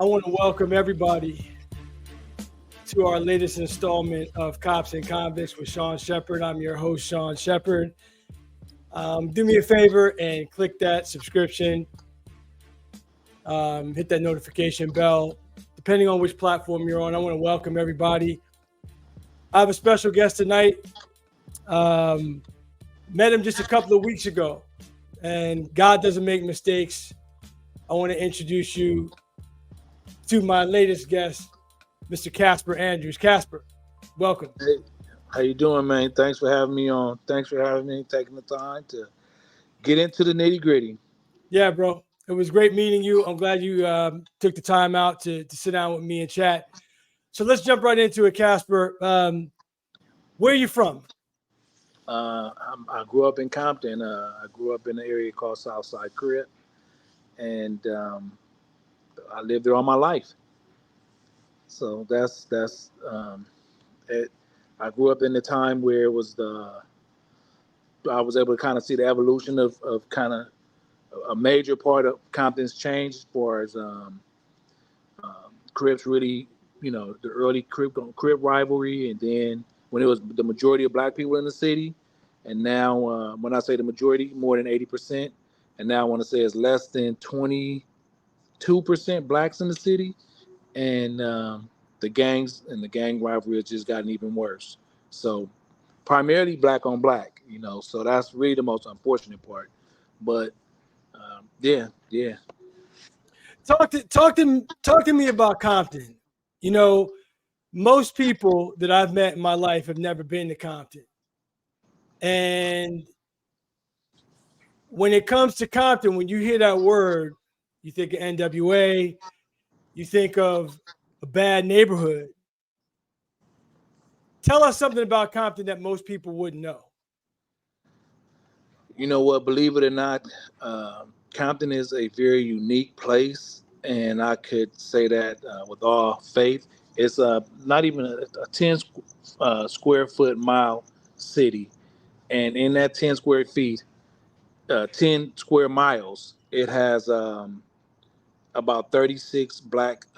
I want to welcome everybody to our latest installment of Cops and Convicts with Sean Shepard. I'm your host, Sean Shepard. Do me a favor and click that subscription, hit that notification bell. Depending on which platform you're on, I want to welcome everybody. I have a special guest tonight. Met him just a couple of weeks ago, and God doesn't make mistakes. I want to introduce you to my latest guest, Mr. Casper Andrews. Casper, welcome. Hey, how you doing, man? Thanks for having me on. Thanks for having me, taking the time to get into the nitty gritty. Yeah, bro. It was great meeting you. I'm glad you took the time out to sit down with me and chat. So let's jump right into it, Casper. Where are you from? I grew up in Compton. I grew up in an area called Southside Crip, and I lived there all my life. So that's it. I grew up in the time where it was I was able to kind of see the evolution of kind of a major part of Compton's change as far as Crips really, the early Crip rivalry, and then when it was the majority of black people in the city, and now when I say the majority, more than 80%, and now I want to say it's less than 22% blacks in the city, and the gangs and the gang rivalry has just gotten even worse. So primarily black on black, so that's really the most unfortunate part. But yeah. Talk to me about Compton. You know, most people that I've met in my life have never been to Compton. And when it comes to Compton, when you hear that word, you think of NWA, you think of a bad neighborhood. Tell us something about Compton that most people wouldn't know. You know what? Believe it or not, Compton is a very unique place, and I could say that with all faith. It's not even a 10 square foot mile city, and in that 10 square feet, 10 square miles, it has about 36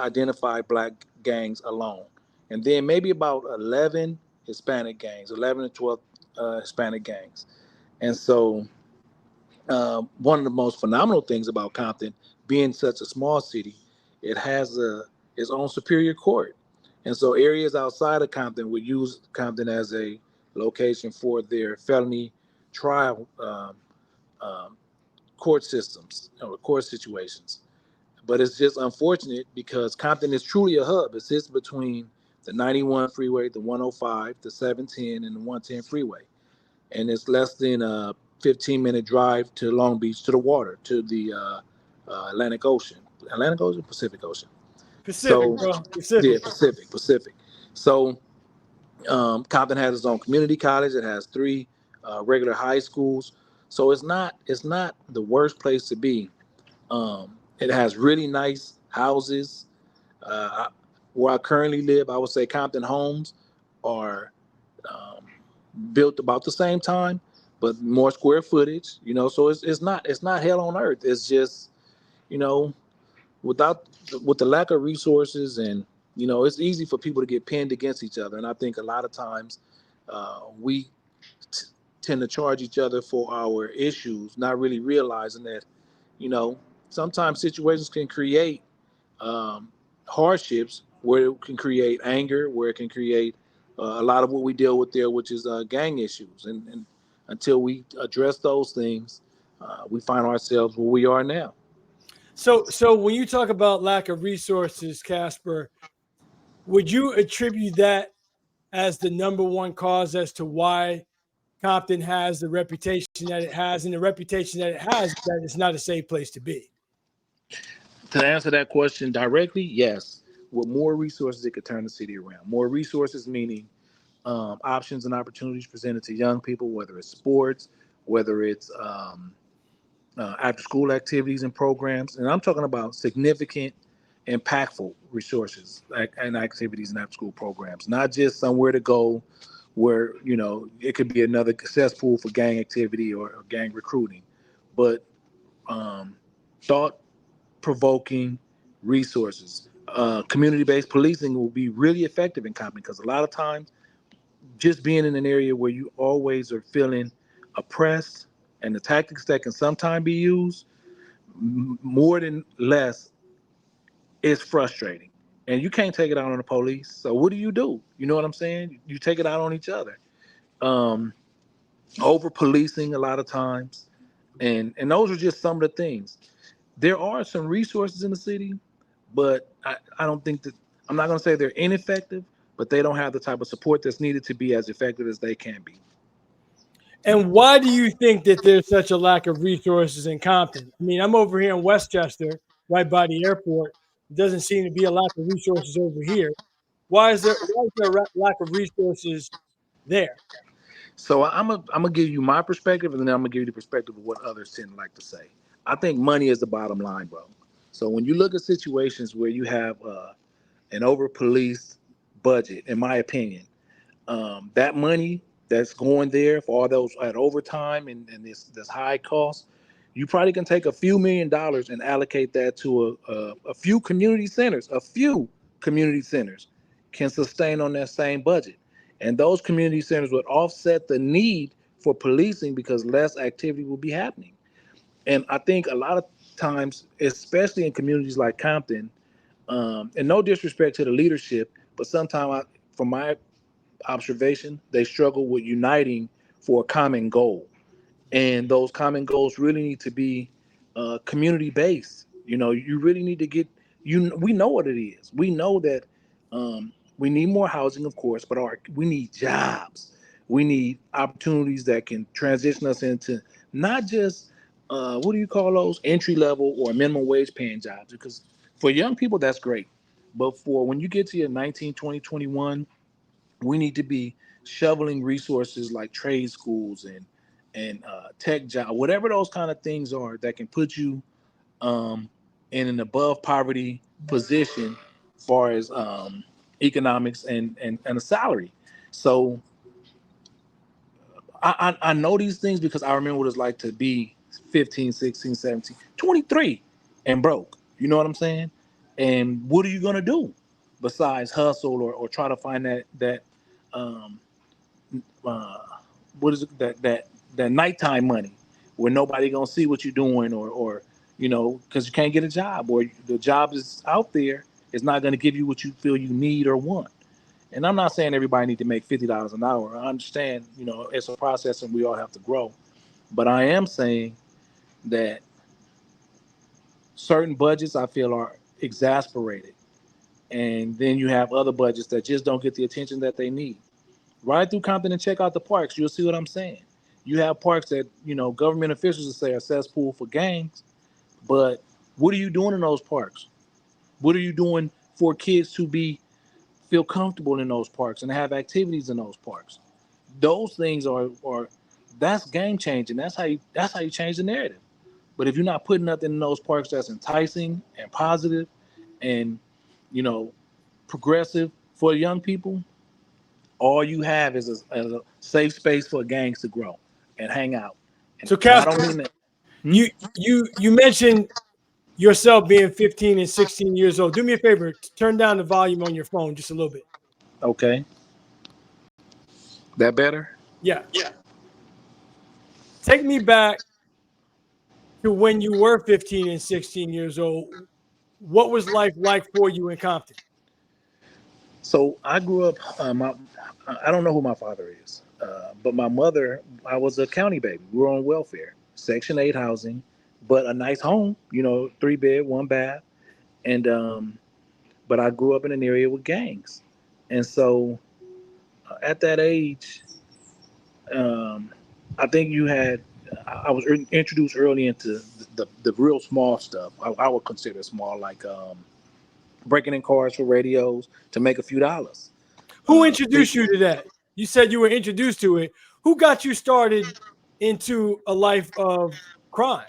identified black gangs alone, and then maybe about 11 Hispanic gangs, 11 to 12 Hispanic gangs. And so one of the most phenomenal things about Compton, being such a small city, it has its own superior court. And so areas outside of Compton would use Compton as a location for their felony trial um, court systems or court situations. But it's just unfortunate because Compton is truly a hub. It sits between the 91 freeway, the 105, the 710, and the 110 freeway. And it's less than a 15-minute drive to Long Beach, to the water, to the Atlantic Ocean. Atlantic Ocean, Pacific Ocean. Pacific, So, bro. yeah, Pacific. Pacific. So Compton has its own community college. It has three regular high schools. So it's not the worst place to be. It has really nice houses. Where I currently live, I would say Compton homes are um, built about the same time, but more square footage. So it's not hell on earth. It's just you know without with the lack of resources, and it's easy for people to get pinned against each other. And I think a lot of times we t- tend to charge each other for our issues, not really realizing that you know sometimes situations can create um, hardships where it can create anger, where it can create a lot of what we deal with there, which is gang issues. And until we address those things, we find ourselves where we are now. So when you talk about lack of resources, Casper, would you attribute that as the number one cause as to why Compton has the reputation that it has, and the reputation that it has that it's not a safe place to be? To answer that question directly, yes. With more resources, it could turn the city around. More resources meaning options and opportunities presented to young people, whether it's sports, whether it's after school activities and programs. And I'm talking about significant, impactful resources and activities and after school programs, not just somewhere to go where, it could be another cesspool for gang activity or gang recruiting, but thought provoking resources, community-based policing will be really effective in Compton, because a lot of times just being in an area where you always are feeling oppressed, and the tactics that can sometimes be used more than less is frustrating, and you can't take it out on the police. So what do? You know what I'm saying? You take it out on each other. um Over policing a lot of times, and those are just some of the things. There are some resources in the city, but I don't think that, I'm not going to say they're ineffective, but they don't have the type of support that's needed to be as effective as they can be. And why do you think that there's such a lack of resources in Compton? I mean, I'm over here in Westchester, right by the airport. It doesn't seem to be a lack of resources over here. Why is there a lack of resources there? So I'm gonna give you my perspective, and then I'm gonna give you the perspective of what others tend to like to say. I think money is the bottom line, bro. So when you look at situations where you have an over policed budget, in my opinion, that money that's going there for all those at overtime and this high cost, you probably can take a few $1 million and allocate that to a few community centers. A few community centers can sustain on that same budget, and those community centers would offset the need for policing because less activity will be happening. And I think a lot of times, especially in communities like Compton, and no disrespect to the leadership, but sometimes, from my observation, they struggle with uniting for a common goal, and those common goals really need to be community based. You know, you really need to get, we know what it is. We know that we need more housing, of course, but we need jobs. We need opportunities that can transition us into not just what do you call those, entry level or minimum wage paying jobs, because for young people that's great, but for when you get to your 19, 20, 21, we need to be shoveling resources like trade schools and tech job, whatever those kind of things are that can put you um, in an above poverty position, as far as economics and a salary. So I know these things because I remember what it's like to be 15, 16, 17, 23 and broke. You know what I'm saying? And what are you gonna do besides hustle or try to find that um, uh, what is it, that nighttime money where nobody gonna see what you're doing, or because you can't get a job, or the job is out there, it's not gonna give you what you feel you need or want. And I'm not saying everybody need to make $50 an hour. I understand, it's a process and we all have to grow. But I am saying that certain budgets I feel are exasperated, and then you have other budgets that just don't get the attention that they need. Ride through Compton and check out the parks. You'll see what I'm saying. You have parks that, government officials will say are cesspool for gangs, but what are you doing in those parks? What are you doing for kids to feel comfortable in those parks and have activities in those parks? Those things are that's game changing. That's how you change the narrative. But if you're not putting nothing in those parks that's enticing and positive and you know progressive for young people, all you have is a safe space for gangs to grow and hang out. And So, I don't Casper, mean that. Hmm? you mentioned yourself being 15 and 16 years old. Do me a favor, turn down the volume on your phone just a little bit. Okay, that better? Yeah. Take me back to when you were 15 and 16 years old. What was life like for you in Compton? So I grew up. I don't know who my father is, but my mother. I was a county baby. We were on welfare, Section 8 housing, but a nice home. 3 bed, 1 bath, and but I grew up in an area with gangs, and so at that age, um, I think you had. I was introduced early into the real small stuff. I would consider small, like breaking in cars for radios to make a few dollars. Who Think, introduced you to that? You said you were introduced to it. Who got you started into a life of crime?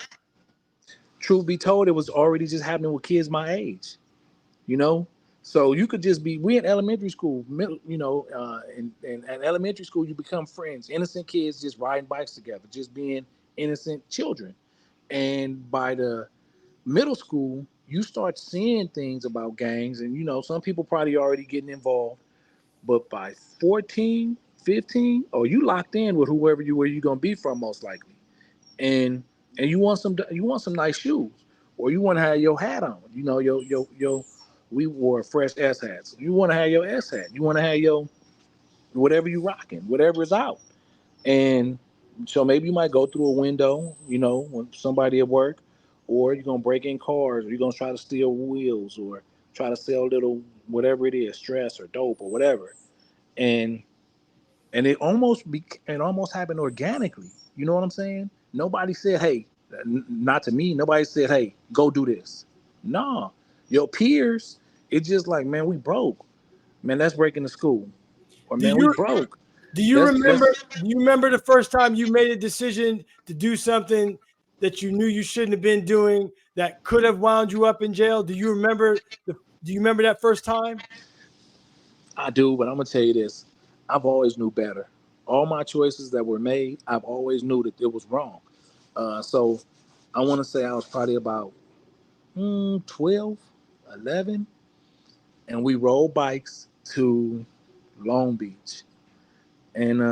truth be told, it was already just happening with kids my age. You know, so you could just be. We in elementary school, middle. In elementary school, you become friends, innocent kids just riding bikes together, just being innocent children. And by the middle school, you start seeing things about gangs, and some people probably already getting involved, but by 14, 15, oh, you locked in with whoever where you gonna be from most likely, and you want some nice shoes, or you want to have your hat on, your we wore fresh S hats. You want to have your S hat. You want to have your whatever you rocking, whatever is out, and so maybe you might go through a window, when somebody at work, or you're gonna break in cars, or you're gonna try to steal wheels, or try to sell little whatever it is, stress or dope or whatever, and it almost happened organically. You know what I'm saying? Nobody said, "Hey," not to me. Nobody said, "Hey, go do this." Nah, your peers. It's just like, man, we broke. Man, let's break into school, or Do man, we you broke. do you Let's. remember do you remember the first time you made a decision to do something that you knew you shouldn't have been doing that could have wound you up in jail? Do you remember that first time? I do, but I'm gonna tell you this: I've always knew better. All my choices that were made, I've always knew that it was wrong. So I want to say I was probably about 12, 11, and we rode bikes to Long Beach, and we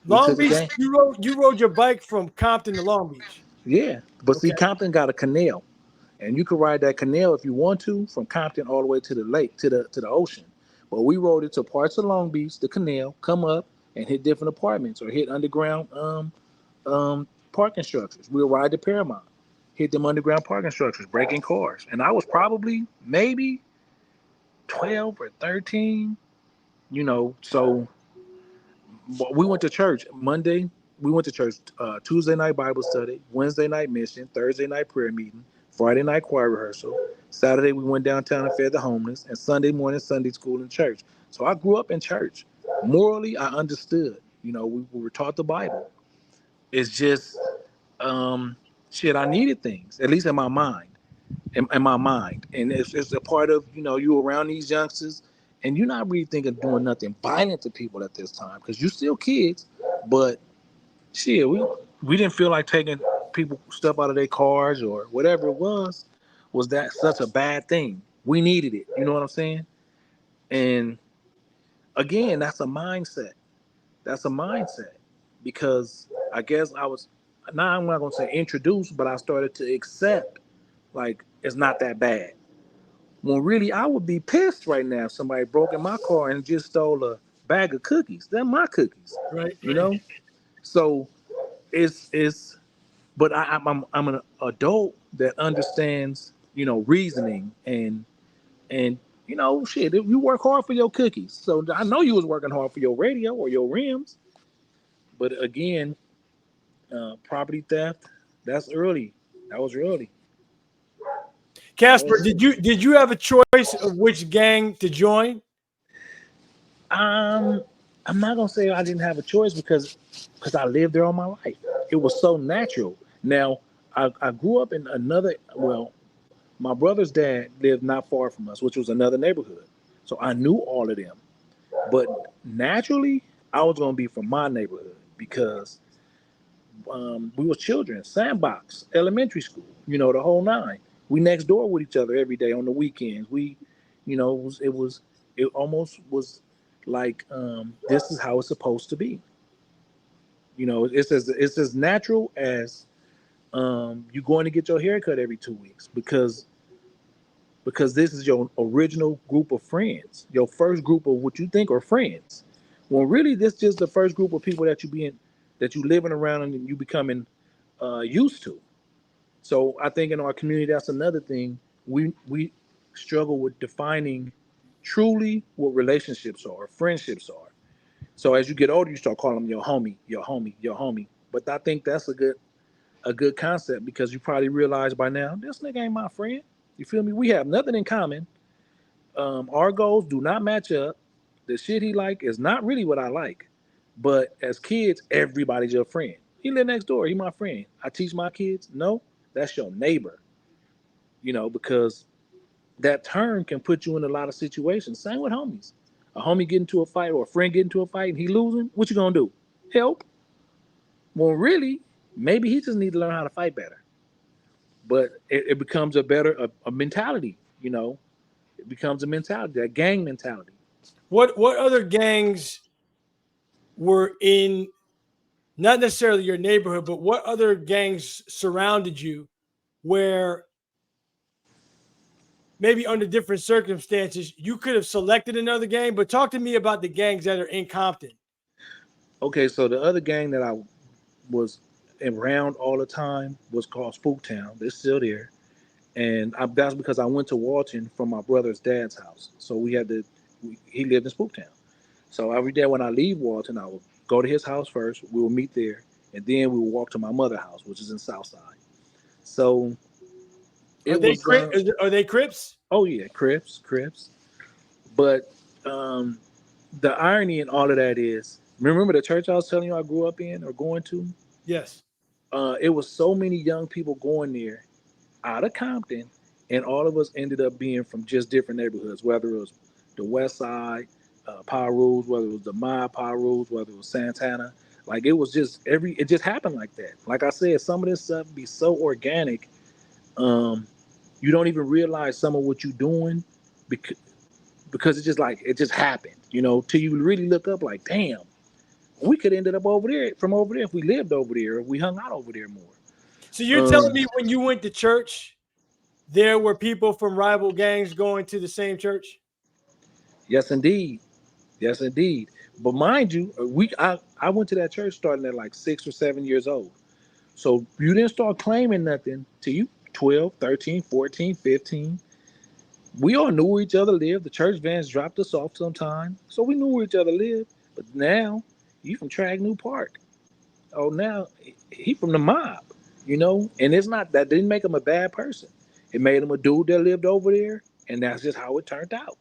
Long took a Beach, game. you rode your bike from Compton to Long Beach. Yeah, but see, Okay. Compton got a canal, and you could ride that canal if you want to from Compton all the way to the lake, to the ocean. But we rode it to parts of Long Beach, the canal, come up and hit different apartments or hit underground parking structures. We'll ride to Paramount, hit them underground parking structures, breaking cars. And I was probably maybe 12 or 13, so we went to church Monday. We went to church Tuesday night Bible study, Wednesday night mission, Thursday night prayer meeting, Friday night choir rehearsal. Saturday we went downtown and fed the homeless, and Sunday morning Sunday school and church. So I grew up in church. Morally, I understood. We were taught the Bible. It's just shit. I needed things, at least in my mind, in my mind, and it's a part of you around these youngsters, and you're not really thinking of doing nothing violent to people at this time because you're still kids, but shit, we didn't feel like taking people stuff out of their cars or whatever it was that such a bad thing. We needed it. You know what I'm saying? And again, that's a mindset. That's a mindset because I guess I was now I'm not gonna say introduced, but I started to accept like it's not that bad. When really I would be pissed right now if somebody broke in my car and just stole a bag of cookies. They're my cookies, Right. you know. So it's but I'm an adult that understands reasoning and shit. You work hard for your cookies, so I know you was working hard for your radio or your rims. But again, property theft, that's early. That was early. That Casper, was did you have a choice of which gang to join? um. I'm not gonna say I didn't have a choice because I lived there all my life. It was so natural. Now I grew up in another. Well, my brother's dad lived not far from us, which was another neighborhood. So I knew all of them. But naturally, I was gonna be from my neighborhood because we were children. Sandbox, elementary school, the whole nine. We next door with each other every day on the weekends. It almost was like this is how it's supposed to be. It's as natural as you going to get your haircut every 2 weeks because this is your original group of friends, your first group of what you think are friends. Well, really, this is just the first group of people that you living around and you becoming used to. So I think in our community, that's another thing we struggle with defining truly what relationships are, friendships are. So as you get older, you start calling them your homie, your homie, your homie. But I think that's a good concept because you probably realize by now this nigga ain't my friend. You feel me? We have nothing in common. Our goals do not match up. The shit he like is not really what I like. But as kids, everybody's your friend. He live next door. He my friend. I teach my kids. No, that's your neighbor. Because that term can put you in a lot of situations. Same with homies. A homie get into a fight or a friend get into a fight and he losing. What you gonna do? Help? Well, really, maybe he just need to learn how to fight better. but it becomes a mentality. It becomes a mentality, a gang mentality. What other gangs were in not necessarily your neighborhood, but what other gangs surrounded you where maybe under different circumstances you could have selected another gang? But talk to me about the gangs that are in Compton. Okay, so the other gang that I was around all the time was called Spooktown. They're still there, and that's because I went to Walton from my brother's dad's house. So he lived in Spooktown. So every day when I leave Walton, I would go to his house first. We will meet there, and then we will walk to my mother's house, which is in Southside. So Are it they was, Crip? Are they Crips? oh yeah, Crips. But um, the irony in all of that is, remember the church I was telling you I grew up in or going to? Yes. It was so many young people going there out of Compton, and all of us ended up being from just different neighborhoods, whether it was the West Side, Rules, whether it was the Rules, whether it was Santana. Like it was just it just happened like that. Like I said, some of this stuff be so organic, um, you don't even realize some of what you're doing because it's just like it just happened, till you really look up like, damn, we could ended up over there if we lived over there, if we hung out over there more. So you're telling Um, me when you went to church, there were people from rival gangs going to the same church? yes, indeed. Yes, indeed. But mind you, I went to that church starting at like 6 or 7 years old. So you didn't start claiming nothing till you 12, 13, 14, 15. We all knew where each other lived. The church vans dropped us off sometime. So we knew where each other lived. But now, you from Trag New Park. Oh, now he from the mob. And it's not that didn't make him a bad person. It made him a dude that lived over there. And that's just how it turned out.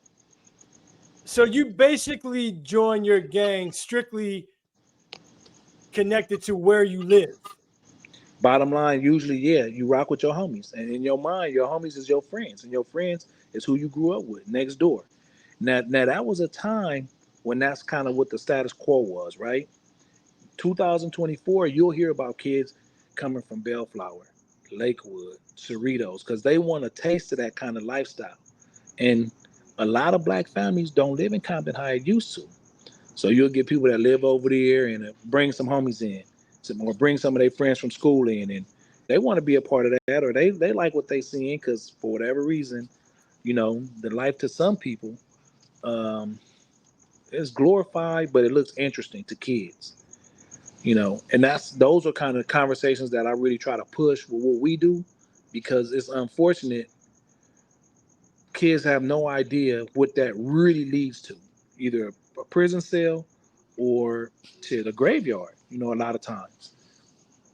So you basically join your gang strictly connected to where you live. Bottom line, usually, yeah, you rock with your homies. And in your mind, your homies is your friends. And your friends is who you grew up with next door. Now that was a time when that's kind of what the status quo was, right? 2024, you'll hear about kids coming from Bellflower, Lakewood, Cerritos, because they want a taste of that kind of lifestyle. And a lot of black families don't live in Compton how it used to. So you'll get people that live over there and bring some homies in, or bring some of their friends from school in, and they want to be a part of that, or they like what they seeing because for whatever reason, the life to some people um, is glorified, but it looks interesting to kids. And those are kind of conversations that I really try to push with what we do, because it's unfortunate kids have no idea what that really leads to, either a prison cell or to the graveyard, a lot of times.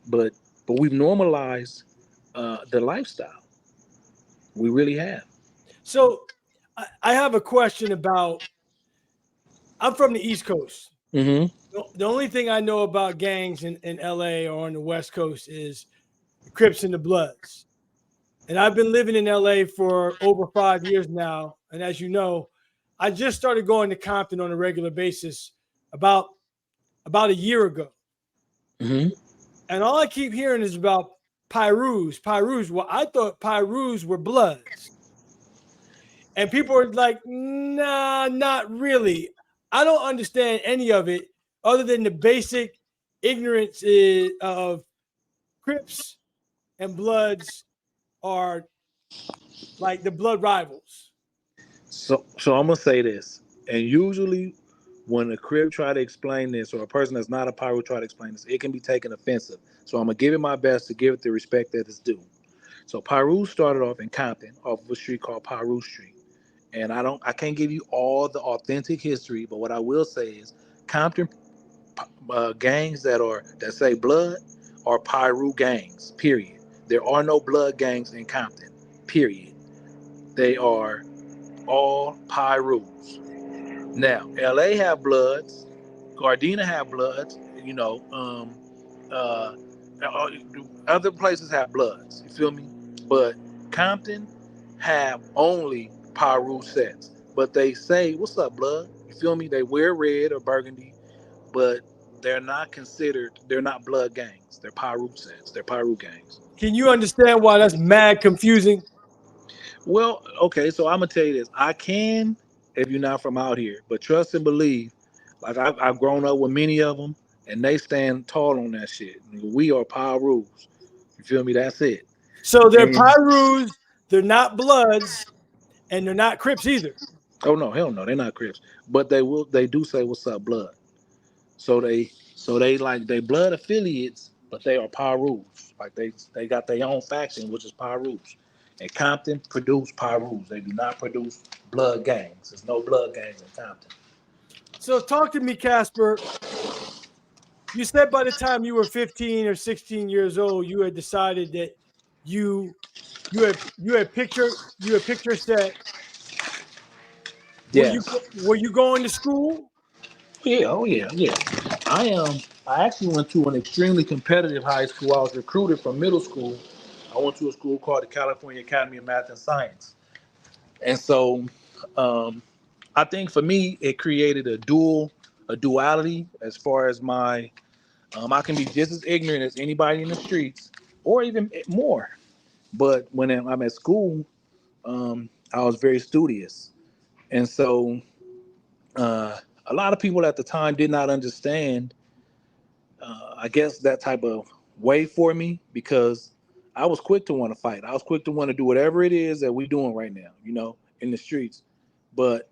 But we've normalized the lifestyle. We really have. So I have a question about. I'm from the East Coast. Mm-hmm. The only thing I know about gangs in LA or on the West Coast is the Crips and the Bloods. And I've been living in LA for over 5 years now. And as you know, I just started going to Compton on a regular basis about a year ago. Mm-hmm. And all I keep hearing is about Pyrus. Pyrus. Well, I thought Pyrus were Bloods. And people are like, nah, not really. I don't understand any of it other than the basic ignorance of Crips and Bloods are like the blood rivals. So I'm gonna say this, and usually when a crib try to explain this, or a person that's not a pyro try to explain this, it can be taken offensive. So I'm gonna give it my best to give it the respect that it's due. So Pyru started off in Compton, off of a street called Pyru Street. And I can't give you all the authentic history, but what I will say is Compton gangs that say blood are Pyru gangs. Period. There are no blood gangs in Compton. Period. They are all Pyrus. Now, LA have bloods, Gardena have bloods, uh, other places have bloods. You feel me? But Compton have only Pyru sets. But they say, "What's up, blood?" You feel me? They wear red or burgundy, but they're not considered. They're not blood gangs. They're Pyru sets. They're Pyru gangs. Can you understand why that's mad confusing? Well, okay, so I'm gonna tell you this. I can if you're not from out here, but trust and believe. Like I've grown up with many of them, and they stand tall on that shit. We are Pyru. You feel me? That's it. So they're And Pyrus, they're not Bloods, and they're not Crips either. oh no, hell no, they're not Crips. But they will. They do say what's up, blood. So they like they blood affiliates, but they are Pyrus. Like they got their own faction, which is Pyrus. And Compton produce Pyrus. They do not produce blood gangs. There's no blood gangs in Compton. So talk to me, Casper. You said by the time you were 15 or 16 years old, you had decided that you you had picture set. Yes. Were you going to school? Yeah. Oh yeah. Yeah. I am. I actually went to an extremely competitive high school. I was recruited from middle school. I went to a school called the California Academy of Math and Science, and so um, I think for me it created a duality as far as my I can be just as ignorant as anybody in the streets, or even more. But when I'm at school, I was very studious, and so uh, a lot of people at the time did not understand. I guess that type of way for me because I was quick to want to fight. I was quick to want to do whatever it is that we doing right now, in the streets. But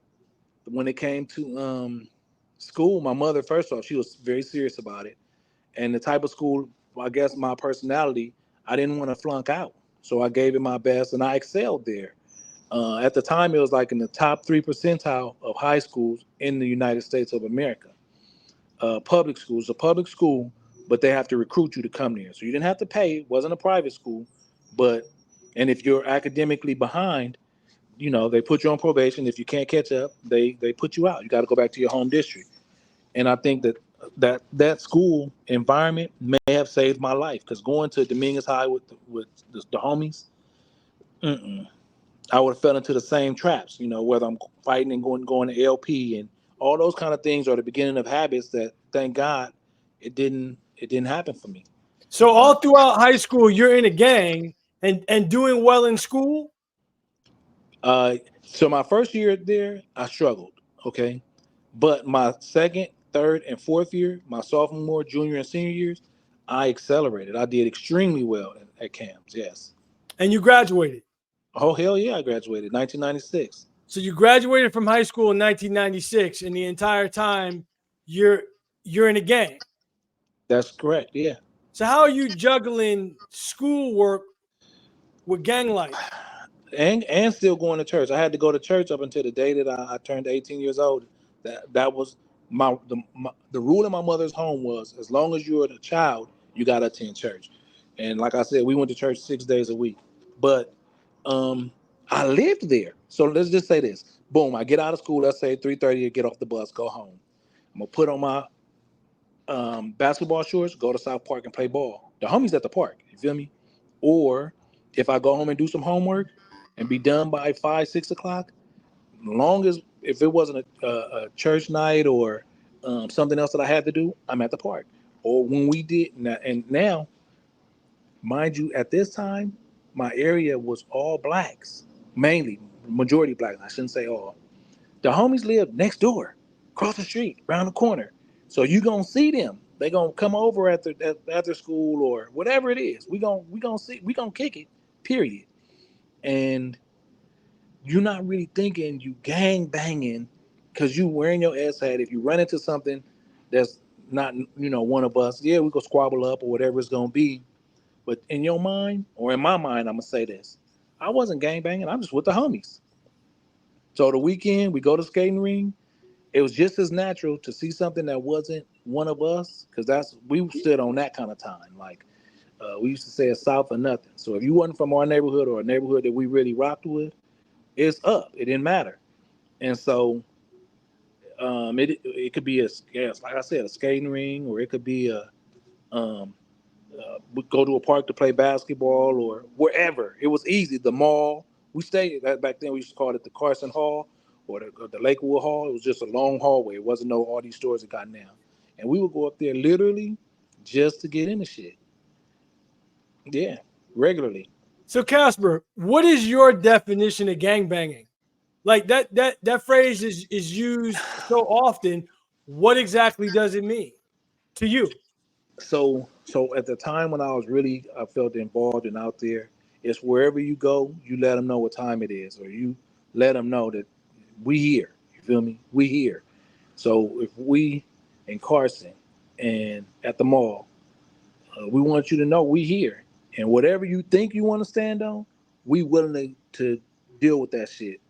when it came to school, my mother, first off, she was very serious about it. And the type of school, I guess my personality, I didn't want to flunk out. So I gave it my best and I excelled there. At the time, it was like in the top 3 percentile of high schools in the United States of America. Public schools, a public school, but they have to recruit you to come there. So you didn't have to pay. It wasn't a private school, but and if you're academically behind, they put you on probation. If you can't catch up, they put you out. You got to go back to your home district. And I think that school environment may have saved my life because going to Dominguez High with the homies, mm-mm, I would have fell into the same traps. Whether I'm fighting and going to LP and all those kind of things are the beginning of habits that thank God it didn't happen for me. So Uh, all throughout high school, you're in a gang and doing well in school. so my first year there, I struggled. Okay, but my second, third, and fourth year, my sophomore, junior, and senior years, I accelerated. I did extremely well at camps. Yes. And you graduated. Oh hell yeah, I graduated 1996. So you graduated from high school in 1996, and the entire time you're you're in a gang. That's correct. Yeah. So how are you juggling schoolwork with gang life? And still going to church. I had to go to church up until the day that I turned 18 years old. That was the rule in my mother's home was as long as you're a child, you got to attend church. And like I said, we went to church 6 days a week. But um, I lived there. So let's just say this. Boom, I get out of school, let's say 3:30, get off the bus, go home. I'm gonna put on my basketball shorts, go to South Park and play ball. The homies at the park, you feel me? Or if I go home and do some homework and be done by 5, 6 o'clock, long as if it wasn't a church night or something else that I had to do, I'm at the park. Or when we did, and now, mind you, at this time, my area was all blacks, mainly majority blacks. I shouldn't say all. The homies live next door, across the street, around the corner. So you gonna see them. They gonna come over after school or whatever it is. We gonna kick it. Period. And you're not really thinking you gang banging because you wearing your ass hat. If you run into something that's not one of us, yeah, we go squabble up or whatever it's gonna be. But in your mind or in my mind, I'm gonna say this: I wasn't gang banging. I'm just with the homies. So the weekend we go to skating ring. It was just as natural to see something that wasn't one of us because we stood on that kind of time. Like we used to say, it's south or nothing. So if you wasn't from our neighborhood or a neighborhood that we really rocked with, it's up. It didn't matter. And so it could be like I said, a skating ring, or it could be um, we go to a park to play basketball or wherever. It was easy. The mall. We stayed back then. We used to call it the Carson Hall or the Lakewood Hall. It was just a long hallway. It wasn't all these stores that got now. and we would go up there literally just to get into shit. Yeah, regularly. So Casper, what is your definition of gangbanging? Like that phrase is used so often. What exactly does it mean to you? So at the time when I was really I felt involved and out there, it's wherever you go, you let them know what time it is, or you let them know that we here. You feel me? We here. So if we in Carson and at the mall, we want you to know we here, and whatever you think you want to stand on, we willing to deal with that shit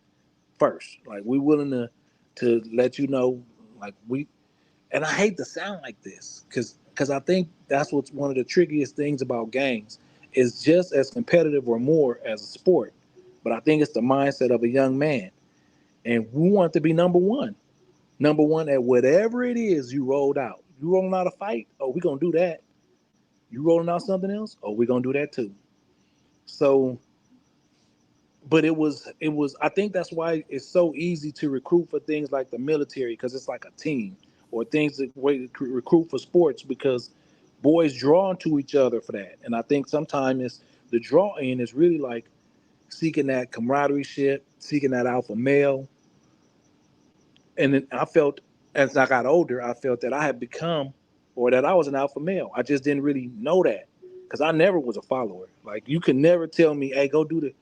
first. Like we willing to let you know, like we. And I hate to sound like this because I think that's what's one of the trickiest things about gangs is just as competitive or more as a sport. But I think it's the mindset of a young man, and we want to be number one at whatever it is you rolled out. You rolling out a fight? Oh, we gonna do that. You rolling out something else? Oh, we gonna do that too. So, but it was. I think that's why it's so easy to recruit for things like the military because it's like a team, or things that way to recruit for sports because boys drawn to each other for that. And I think sometimes it's the draw in is really like seeking that camaraderie shit, seeking that alpha male. And then I felt as I got older, I felt that I had become or that I was an alpha male. I just didn't really know that because I never was a follower. Like you can never tell me, "Hey, go do the."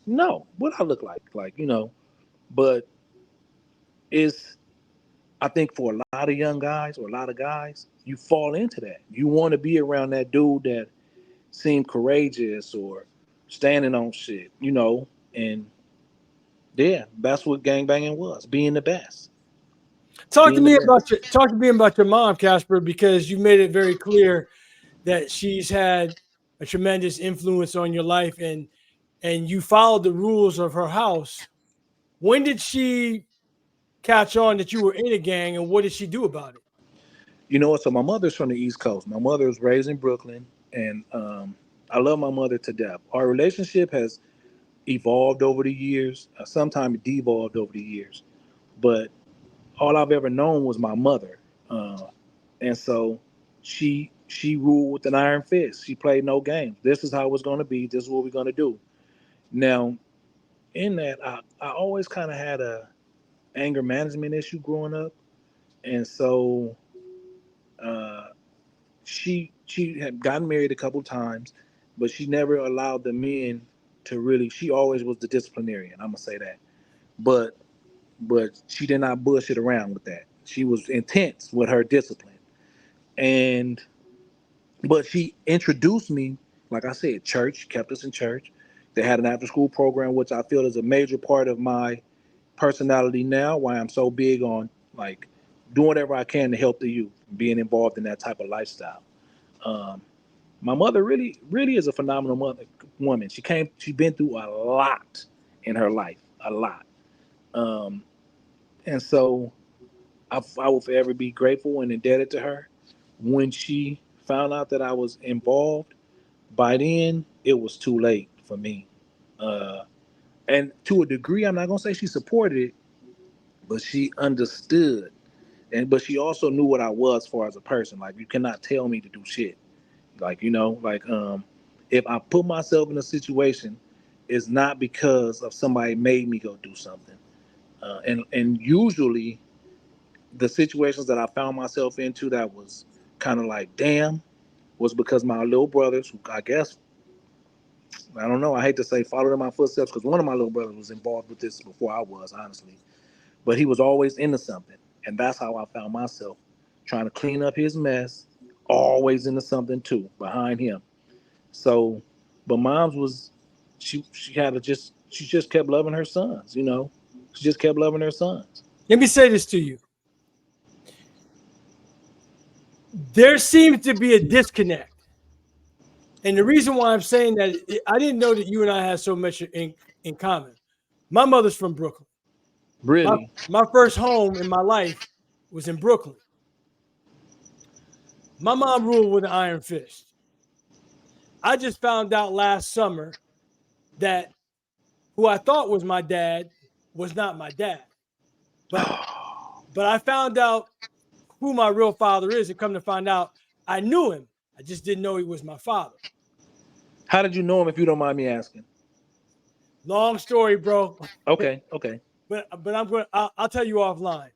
No, what I look like But it's I think for a lot of young guys or a lot of guys, you fall into that. You want to be around that dude that seemed courageous or standing on shit. And yeah, that's what gangbanging was, being the best, Talk to being the me best. about your mom, Casper, because you made it very clear that she's had a tremendous influence on your life, and you followed the rules of her house. When did she catch on that you were in a gang, and what did she do about it? You know what? So my mother's from the East Coast. My mother was raised in Brooklyn, and I love my mother to death. Our relationship has evolved over the years. Sometimes it devolved over the years, but all I've ever known was my mother, and so she ruled with an iron fist. She played no games. This is how it's going to be. This is what we're going to do. Now, in that, I always kind of had a anger management issue growing up, and so uh, she had gotten married a couple times, but she never allowed the men to really. She always was the disciplinarian. I'm gonna say that, but she did not bullshit around with that. She was intense with her discipline, and but she introduced me, like I said, church kept us in church. They had an after school program, which I feel is a major part of my personality now. Why I'm so big on like doing whatever I can to help the youth, being involved in that type of lifestyle. Um, my mother really is a phenomenal woman. She's been through a lot in her life, a lot. Um, and so I will forever be grateful and indebted to her. When she found out that I was involved, by then it was too late for me. Uh, and to a degree, I'm not gonna say she supported it, but she understood, and but she also knew what I was for as a person. Like you cannot tell me to do shit. If I put myself in a situation, it's not because of somebody made me go do something. And usually the situations that I found myself into that was kind of like damn was because my little brothers, who I guess I don't know, I hate to say followed in my footsteps because one of my little brothers was involved with this before I was, honestly. But he was always into something. And that's how I found myself trying to clean up his mess, always into something too, behind him. So, but mom's was she just kept loving her sons. She just kept loving her sons. Let me say this to you. There seems to be a disconnect. And the reason why I'm saying that, I didn't know that you and I had so much in common. My mother's from Brooklyn. My, Really. my first home in my life was in Brooklyn. My mom ruled with an iron fist. I just found out last summer that who I thought was my dad was not my dad. But I found out who my real father is, and come to find out, I knew him. I just didn't know he was my father. How did you know him, if you don't mind me asking? Long story, bro. Okay, okay. But I'll tell you offline.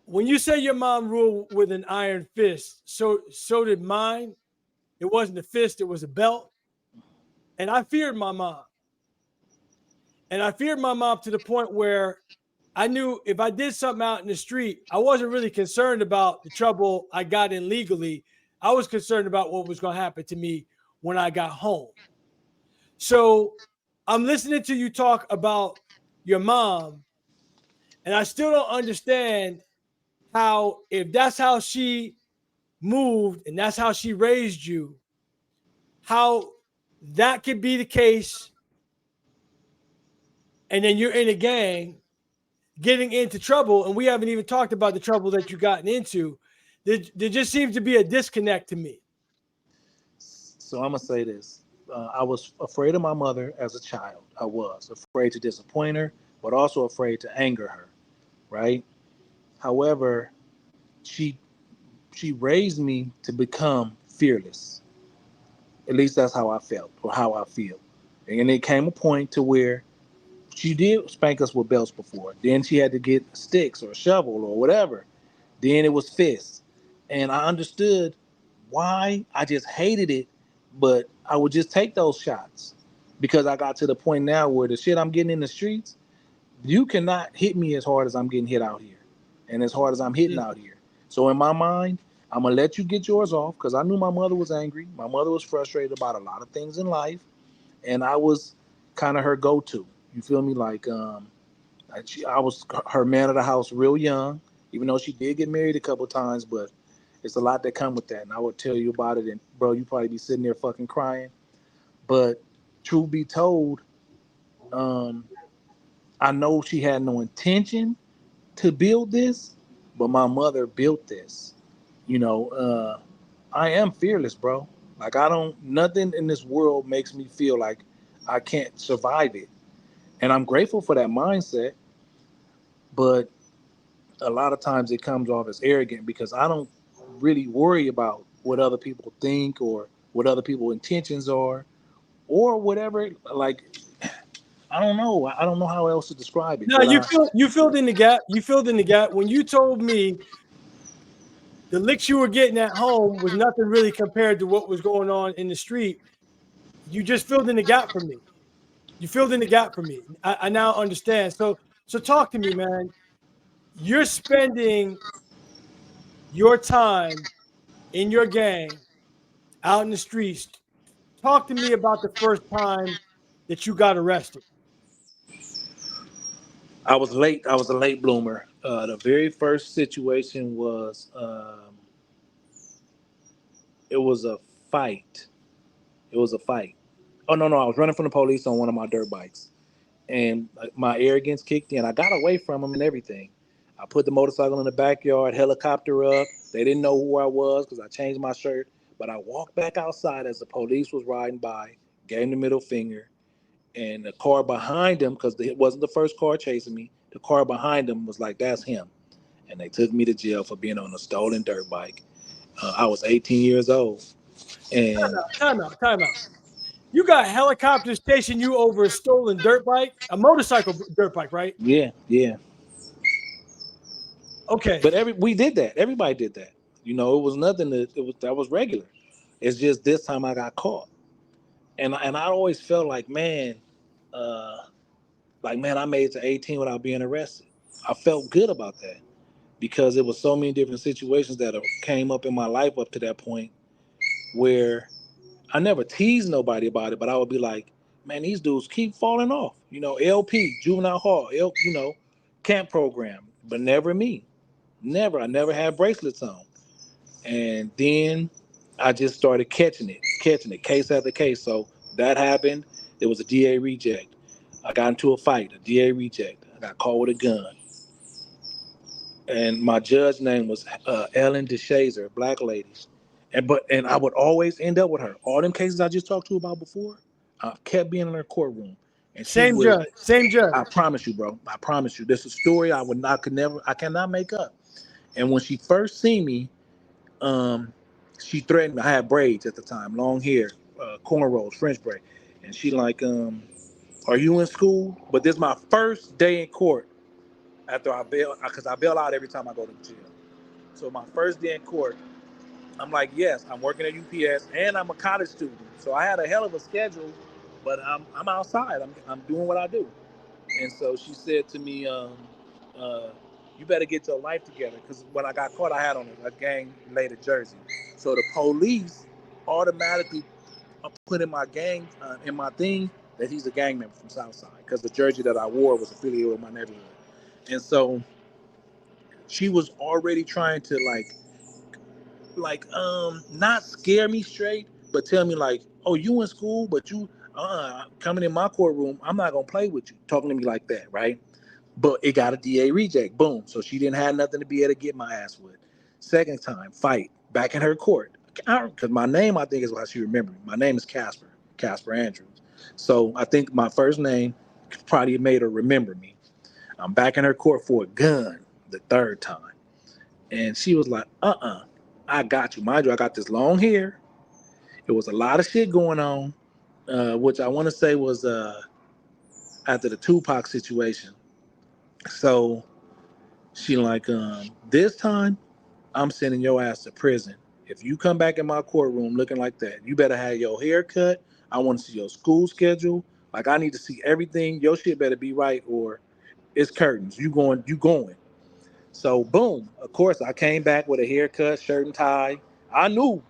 When you say your mom ruled with an iron fist, so did mine. It wasn't a fist, it was a belt. And I feared my mom. And I feared my mom to the point where I knew if I did something out in the street, I wasn't really concerned about the trouble I got in legally. I was concerned about what was going to happen to me when I got home. So I'm listening to you talk about your mom, and I still don't understand how, if that's how she moved and that's how she raised you, how that could be the case. And then you're in a gang getting into trouble, and we haven't even talked about the trouble that you've gotten into. There just seems to be a disconnect to me. So I'm gonna say this. I was afraid of my mother as a child. I was afraid to disappoint her, but also afraid to anger her. Right. However, she she raised me to become fearless. At least that's how I felt, or how I feel. And it came a point to where she did spank us with belts before. Then she had to get sticks or a shovel or whatever. Then it was fists. And I understood why. I just hated it, but I would just take those shots because I got to the point now where the shit I'm getting in the streets, you cannot hit me as hard as I'm getting hit out here and as hard as I'm hitting out here. So in my mind, I'm going to let you get yours off because I knew my mother was angry. My mother was frustrated about a lot of things in life, and I was kind of her go-to. You feel me? Like, I was her man of the house real young, even though she did get married a couple of times, but it's a lot that come with that. And I would tell you about it, and bro, you probably be sitting there fucking crying. But truth be told, um, I know she had no intention to build this, but my mother built this. You know, I am fearless, bro. Like I don't, nothing in this world makes me feel like I can't survive it. And I'm grateful for that mindset, but a lot of times it comes off as arrogant because I don't really worry about what other people think or what other people's intentions are or whatever. Like I don't know. I don't know how else to describe it. No, But you filled in the gap. You filled in the gap when you told me the licks you were getting at home was nothing really compared to what was going on in the street. You just filled in the gap for me. You filled in the gap for me. I now understand. So talk to me, man. You're spending your time in your gang out in the streets. Talk to me about the first time that you got arrested. I was late. I was a late bloomer. The very first situation was it was a fight. It was a fight. Oh no, I was running from the police on one of my dirt bikes, and my arrogance kicked in. I got away from them and everything. I put the motorcycle in the backyard, helicopter up. They didn't know who I was because I changed my shirt. But I walked back outside as the police was riding by, gave him the middle finger, and the car behind him, because it wasn't the first car chasing me, the car behind him was like, "That's him," and they took me to jail for being on a stolen dirt bike. I was 18 years old, and Time out. You got helicopters chasing you over a stolen dirt bike, a motorcycle dirt bike, right? yeah, yeah. Okay. But we did that. Everybody did that. You know, it was nothing that was regular. It's just this time I got caught, and I always felt uh, like man, I made it to 18 without being arrested. I felt good about that because it was so many different situations that came up in my life up to that point where I never teased nobody about it, but I would be like, man, these dudes keep falling off. You know, LP, juvenile hall, camp program, but never me. Never. I never had bracelets on. And then I just started catching it, case after case. So that happened. There was a DA reject. I got into a fight, a DA reject. I got caught with a gun. And my judge name was Ellen DeShazer, a black lady. And I would always end up with her. All them cases I just talked to you about before, I kept being in her courtroom. And she Same would, judge. Same judge. I promise you, bro. I promise you. This is a story I cannot make up. And when she first seen me, she threatened me. I had braids at the time, long hair, cornrows, French braid, and she like, "Are you in school?" But this is my first day in court after I bail, because I bail out every time I go to jail. So my first day in court, I'm like, "Yes, I'm working at UPS and I'm a college student." So I had a hell of a schedule, but I'm outside. I'm doing what I do. And so she said to me, uh, "You better get your life together." Because when I got caught, I had on a gang-related jersey. So the police automatically put in my gang, in my thing, that he's a gang member from Southside, because the jersey that I wore was affiliated with my neighborhood. And so she was already trying to not scare me straight, but tell me like, "Oh, you in school, but you coming in my courtroom, I'm not gonna play with you," talking to me like that, right? But it got a DA reject. Boom. So she didn't have nothing to be able to get my ass with. Second time, fight back in her court. Because my name, I think, is why she remembered me. My name is Casper Andrews. So I think my first name probably made her remember me. I'm back in her court for a gun the third time. And she was like, I got you. Mind you, I got this long hair. It was a lot of shit going on, which I want to say was after the Tupac situation. So she like, this time I'm sending your ass to prison. If you come back in my courtroom looking like that, you better have your hair cut. I want to see your school schedule. Like, I need to see everything. Your shit better be right, or it's curtains. You going. So boom. Of course, I came back with a haircut, shirt and tie. I knew.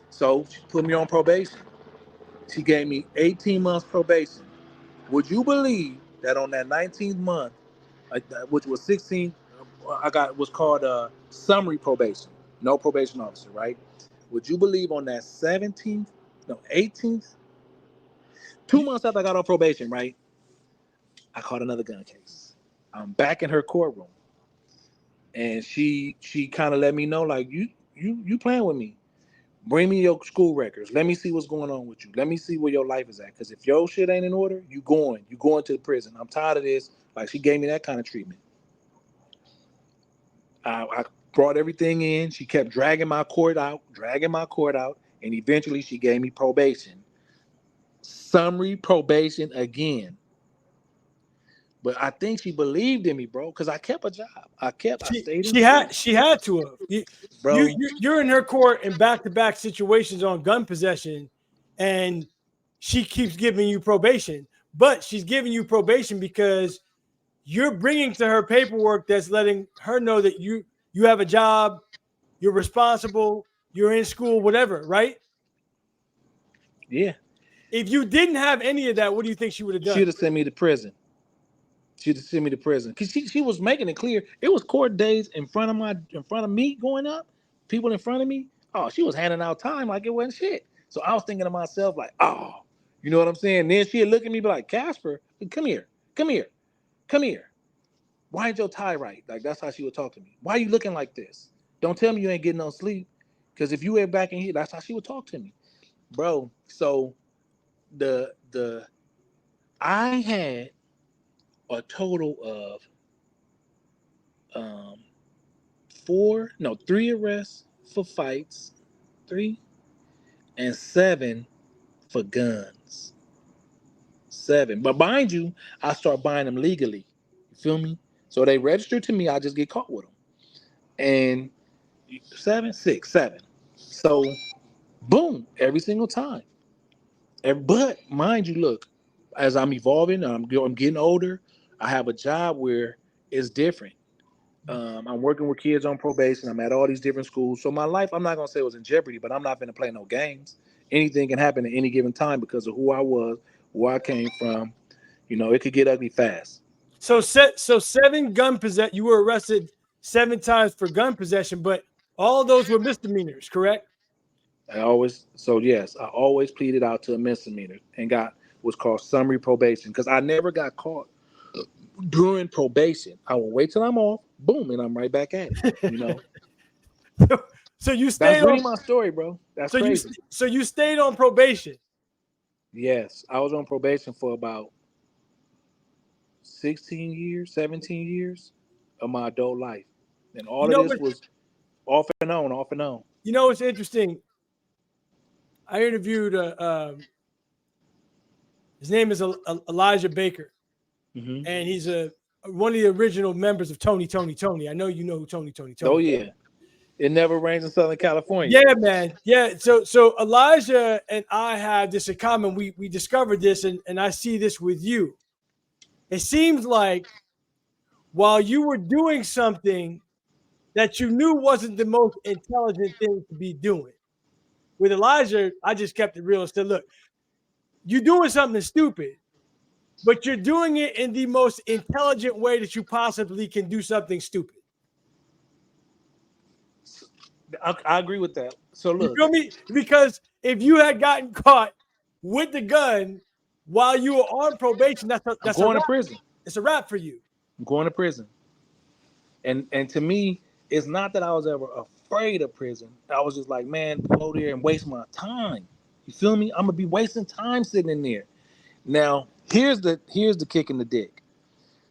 So she put me on probation. She gave me 18 months probation. Would you believe that on that 19th month, which was 16, I got what's called a summary probation, no probation officer, right? Would you believe on that 17th, no 18th, 2 months after I got on probation, right? I caught another gun case. I'm back in her courtroom, and she kind of let me know like, you playing with me. Bring me your school records. Let me see what's going on with you. Let me see where your life is at. Because if your shit ain't in order, you going to the prison. I'm tired of this. Like, she gave me that kind of treatment. I brought everything in. She kept dragging my court out, and eventually she gave me probation. Summary probation again. But I think she believed in me, bro, because I kept a job. I She stayed in she school, had she had to have. bro. You're in her court in back-to-back situations on gun possession, and she keeps giving you probation. But she's giving you probation because you're bringing to her paperwork that's letting her know that you have a job, you're responsible, you're in school, whatever, right? Yeah. If you didn't have any of that, what do you think she would have done? She'd have sent me to prison. She'd send me to prison because she was making it clear it was court days in front of me going up, people in front of me. Oh, she was handing out time like it wasn't shit. So I was thinking to myself like, oh, you know what I'm saying? Then she'd look at me be like, Casper, come here, come here, come here. Why ain't your tie right? Like, that's how she would talk to me. Why are you looking like this? Don't tell me you ain't getting no sleep. Because if you were back in here, that's how she would talk to me, bro. So the I had a total of um three arrests for fights, three, and seven for guns. Seven. But mind you, I start buying them legally. You feel me? So they register to me, I just get caught with them. And seven, six, seven. So boom, every single time. But mind you, look, as I'm evolving, I'm getting older. I have a job where it's different. I'm working with kids on probation. I'm at all these different schools. So my life, I'm not gonna say it was in jeopardy, but I'm not gonna play no games. Anything can happen at any given time because of who I was, where I came from. You know, it could get ugly fast. So seven gun possession. You were arrested 7 times for gun possession, but all those were misdemeanors, correct? I always pleaded out to a misdemeanor and got what's called summary probation because I never got caught during probation. I will wait till I'm off, boom, and I'm right back at it. You know, So you that's stayed on. really my story, bro. That's So you crazy. so you stayed on probation. Yes, I was on probation for about 16 years, 17 years of my adult life. And all You of know this what? was off and on, off and on. You know what's interesting? I interviewed his name is Elijah Baker, Hmm. and he's one of the original members of Tony. I know you know who Tony Oh is. yeah, it never rains in Southern California. Yeah, man. Yeah. So Elijah and I have this in common. We discovered this, and I see this with you. It seems like while you were doing something that you knew wasn't the most intelligent thing to be doing. With Elijah, I just kept it real and said, look, you're doing something stupid, but you're doing it in the most intelligent way that you possibly can do something stupid. I agree with that. So You look, feel me? Because if you had gotten caught with the gun while you were on probation, I'm that's a going to wrap. prison. It's a wrap for you. I'm going to prison. And to me, it's not that I was ever afraid of prison. I was just like, man, go there and waste my time. You feel me? I'm gonna be wasting time sitting in there. Now, here's the kick in the dick.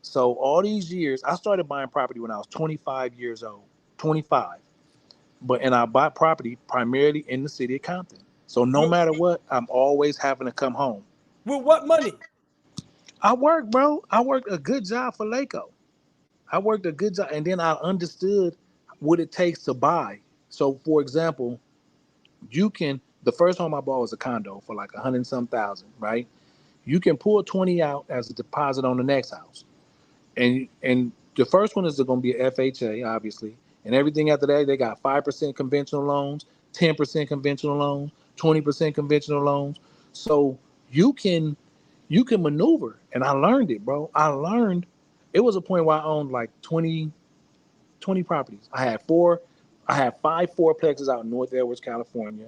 So all these years, I started buying property when I was 25 years old. 25. And I bought property primarily in the city of Compton. So no With, matter what, I'm always having to come home. with what money? I worked, bro. I worked a good job for Laco. I worked a good job, and then I understood what it takes to buy. So, for example, the first home I bought was a condo for like 100 and some thousand, right? You can pull 20 out as a deposit on the next house, and the first one is going to be a FHA, obviously, and everything after that they got 5% conventional loans, 10% conventional loans, 20% conventional loans. So you can maneuver, and I learned it, bro. I learned. It was a point where I owned like 20 properties. I had five fourplexes out in North Edwards, California.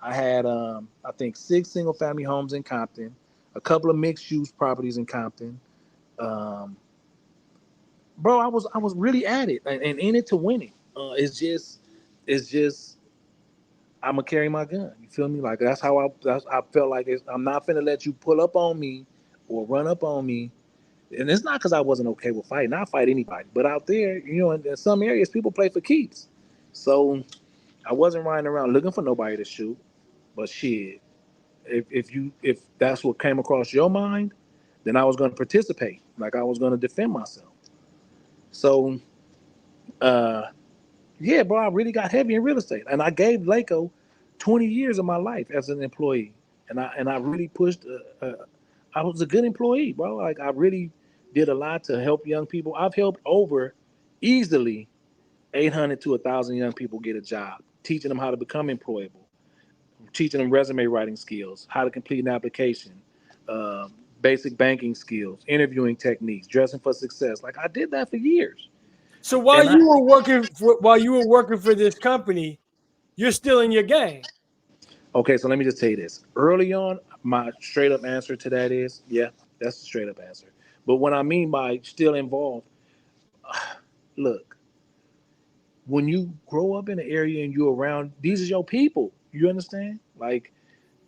I had I think 6 single family homes in Compton, a couple of mixed use properties in Compton. Um, bro, I was really at it and in it to win it. It's just I'm gonna carry my gun. You feel me? Like I felt like I'm not finna let you pull up on me or run up on me. And it's not because I wasn't okay with fighting. I fight anybody. But out there, in some areas, people play for keeps. So I wasn't riding around looking for nobody to shoot. But shit, if that's what came across your mind, then I was going to participate. Like I was going to defend myself. So uh, yeah, bro, I really got heavy in real estate, and I gave Laco 20 years of my life as an employee, and I really pushed. I was a good employee, bro. Like I really did a lot to help young people. I've helped over easily 800 to 1,000 young people get a job, teaching them how to become employable, teaching them resume writing skills, how to complete an application, uh, basic banking skills, interviewing techniques, dressing for success. Like I did that for years, So and while you were working for this company, you're still in your gang. okay, so let me just tell you this. Early on, my straight up answer to that is, yeah, that's the straight up answer. But what I mean by still involved, look, when you grow up in an area and you're around, these are your people. You understand? Like,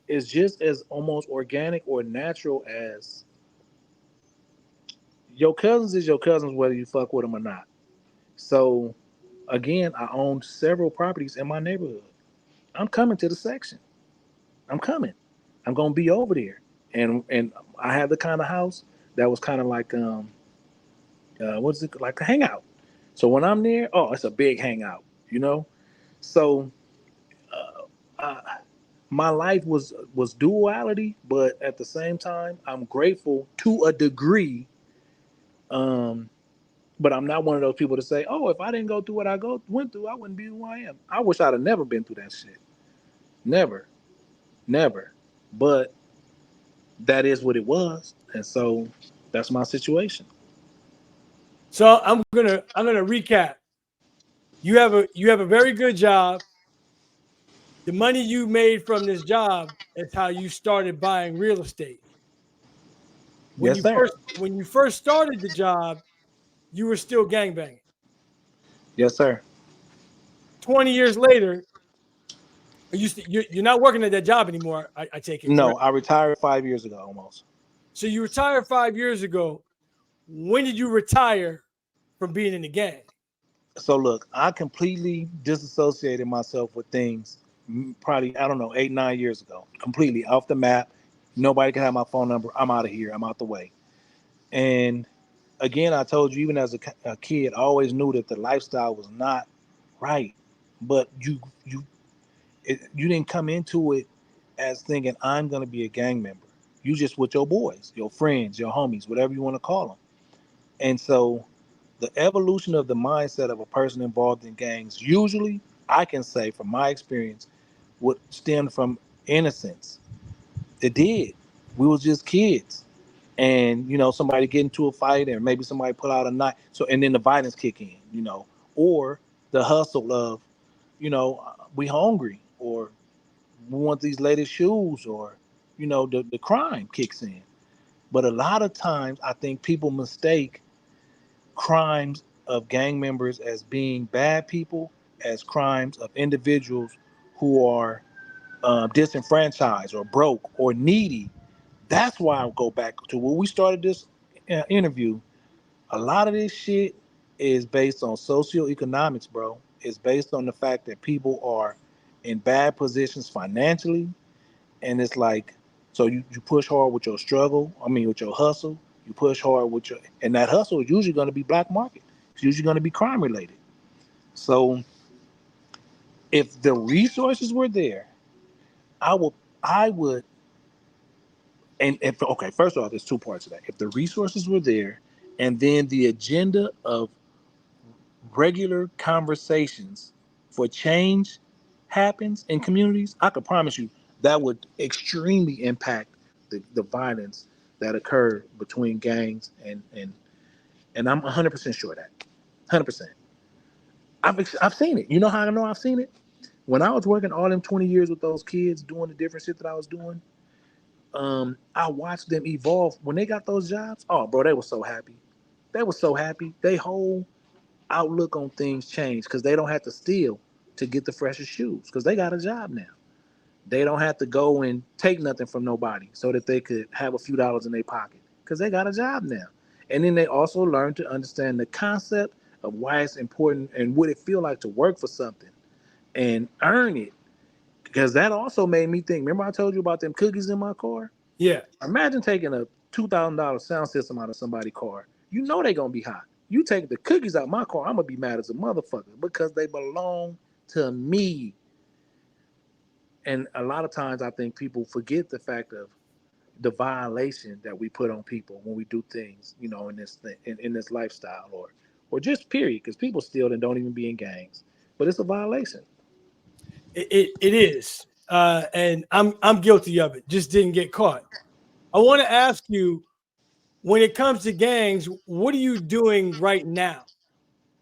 it's just as almost organic or natural as your cousins is your cousins, whether you fuck with them or not. So, again, I owned several properties in my neighborhood. I'm coming to the section. I'm coming. I'm gonna be over there, and I had the kind of house that was kind of like what's it like a hangout. So when I'm there, oh, it's a big hangout, you know. So uh, my life was duality, but at the same time, I'm grateful to a degree. Um, but I'm not one of those people to say, oh, if I didn't go through what went through, I wouldn't be who I am. I wish I'd have never been through that shit. Never, never. But that is what it was, and so that's my situation. So I'm gonna recap. You have a very good job. The money you made from this job is how you started buying real estate. When Yes, you sir. first started the job, you were still gangbanging. Yes, sir. 20 years later, you're not working at that job anymore. I take it No, correct. I retired 5 years ago almost. So you retired 5 years ago. When did you retire from being in the gang? So look, I completely disassociated myself with things probably, I don't know, 8, 9 years ago. Completely off the map. Nobody can have my phone number. I'm out of here. I'm out the way. And again, I told you, even as a kid, I always knew that the lifestyle was not right. But you didn't come into it as thinking I'm gonna be a gang member. You just with your boys, your friends, your homies, whatever you want to call them. And so the evolution of the mindset of a person involved in gangs, usually, I can say from my experience, would stem from innocence. It did. We was just kids. And somebody get into a fight, or maybe somebody pull out a knife. So and then the violence kick in, or the hustle of, we hungry, or we want these latest shoes, or the crime kicks in. But a lot of times I think people mistake crimes of gang members as being bad people, as crimes of individuals who are disenfranchised or broke or needy. That's why I go back to when we started this interview. A lot of this shit is based on socioeconomics, bro. It's based on the fact that people are in bad positions financially, and it's like, so you push hard with your struggle, I mean with your hustle. You push hard with your, and that hustle is usually going to be black market. It's usually going to be crime related. So if the resources were there, I would and if, okay, first off, there's two parts of that. If the resources were there, and then the agenda of regular conversations for change happens in communities, I could promise you that would extremely impact the violence that occurred between gangs, and I'm 100% sure of that. 100%. I've seen it. You know how I know I've seen it? When I was working all them 20 years with those kids doing the different shit that I was doing, I watched them evolve when they got those jobs. Oh, bro, they were so happy. They were so happy. They whole outlook on things changed because they don't have to steal to get the freshest shoes because they got a job now. They don't have to go and take nothing from nobody so that they could have a few dollars in their pocket because they got a job now. And then they also learn to understand the concept of why it's important and what it feel like to work for something and earn it. Because that also made me think. Remember I told you about them cookies in my car? Yeah. Imagine taking a $2,000 sound system out of somebody's car. You know they're gonna be hot. You take the cookies out of my car, I'm gonna be mad as a motherfucker because they belong to me. And a lot of times I think people forget the fact of the violation that we put on people when we do things, in this thing, in this lifestyle, or just period, because people steal and don't even be in gangs. But it's a violation. It is. And I'm guilty of it. Just didn't get caught. I want to ask you, when it comes to gangs, what are you doing right now?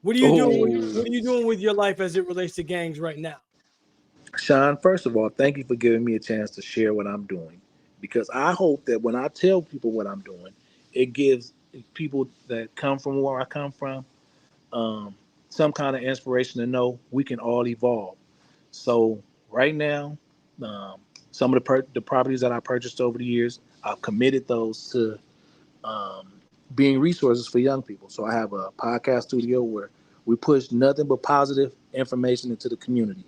What Oh, are you doing with your life as it relates to gangs right now? Sean, first of all, thank you for giving me a chance to share what I'm doing. Because I hope that when I tell people what I'm doing, it gives people that come from where I come from um, some kind of inspiration to know we can all evolve. So right now, um, some of the properties that I purchased over the years, I've committed those to um, being resources for young people. So I have a podcast studio where we push nothing but positive information into the community.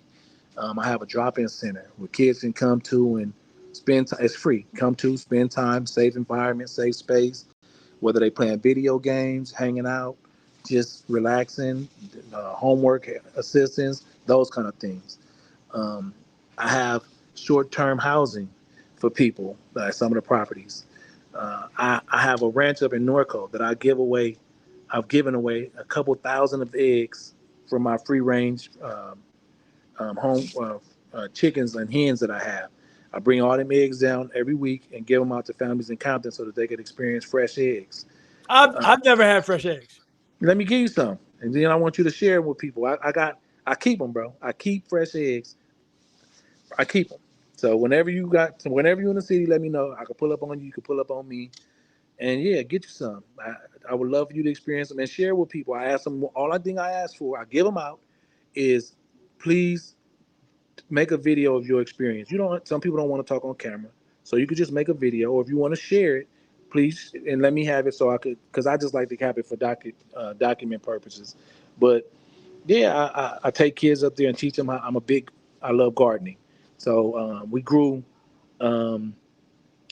I have a drop-in center where kids can come to and spend time. It's free. Come to, spend time, safe environment, safe space. Whether they playing video games, hanging out, just relaxing, homework assistance, those kind of things. Um, I have short-term housing for people, like some of the properties. I have a ranch up in Norco that I give away. I've given away a couple thousand of eggs from my free-range home chickens and hens that I have. I bring all them eggs down every week and give them out to families in Compton so that they could experience fresh eggs. I've never had fresh eggs. Let me give you some, and then I want you to share them with people. I keep them, bro. I keep fresh eggs. I keep them. So whenever you in the city, let me know. I can pull up on you. You can pull up on me, and yeah, get you some. I would love for you to experience them and share with people. I ask them all. I think I ask for, I give them out, is please make a video of your experience. You don't. Some people don't want to talk on camera, so you could just make a video, or if you want to share it, please and let me have it so I could, because I just like to have it for document purposes. But Yeah, I take kids up there and teach them. I love gardening. So we grew um,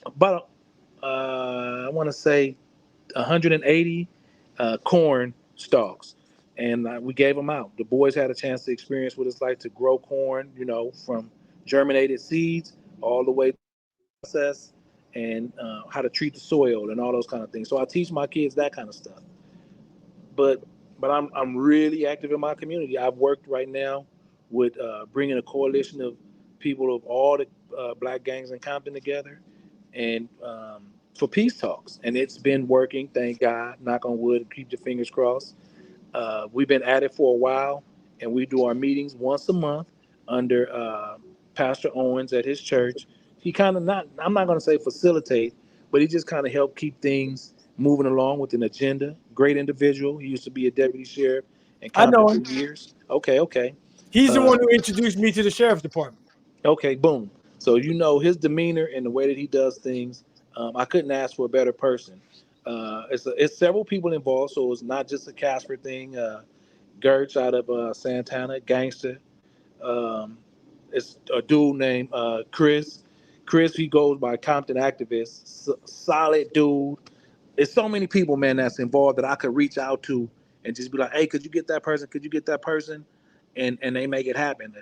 about, I want to say 180 corn stalks. And we gave them out. The boys had a chance to experience what it's like to grow corn, from germinated seeds all the way to process and how to treat the soil and all those kind of things. So I teach my kids that kind of stuff. but but I'm really active in my community. I've worked right now with bringing a coalition of people of all the black gangs in Compton together, and for peace talks, and it's been working. Thank God. Knock on wood. Keep your fingers crossed. We've been at it for a while, and we do our meetings once a month under Pastor Owens at his church. He kind of not, I'm not going to say facilitate, but he just kind of helped keep things moving along with an agenda. Great individual. He used to be a deputy sheriff in I Compton know for him. years. Okay, okay. He's the Uh, one who introduced me to the sheriff's department. okay, boom. So his demeanor and the way that he does things, I couldn't ask for a better person. It's several people involved, so it's not just a Casper thing. Gertz out of Santana, gangster. Um, it's a dude named Chris. Chris, he goes by Compton activist. Solid dude. It's so many people, man, that's involved that I could reach out to and just be like, hey, could you get that person? Could you get that person? And they make it happen.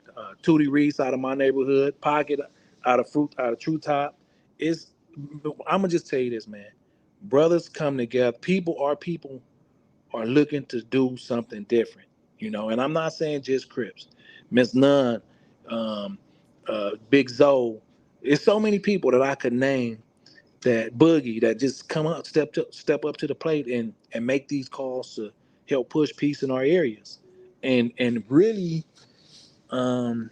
Tootie Reese out of my neighborhood, Pocket out of True Top. It's I'm gonna just tell you this, man. Brothers come together. People are looking to do something different, And I'm not saying just Crips, Miss Nunn, um, Big Zoe. There's so many people that I could name that Boogie that just come up, step up to the plate and make these calls to help push peace in our areas, and really, um,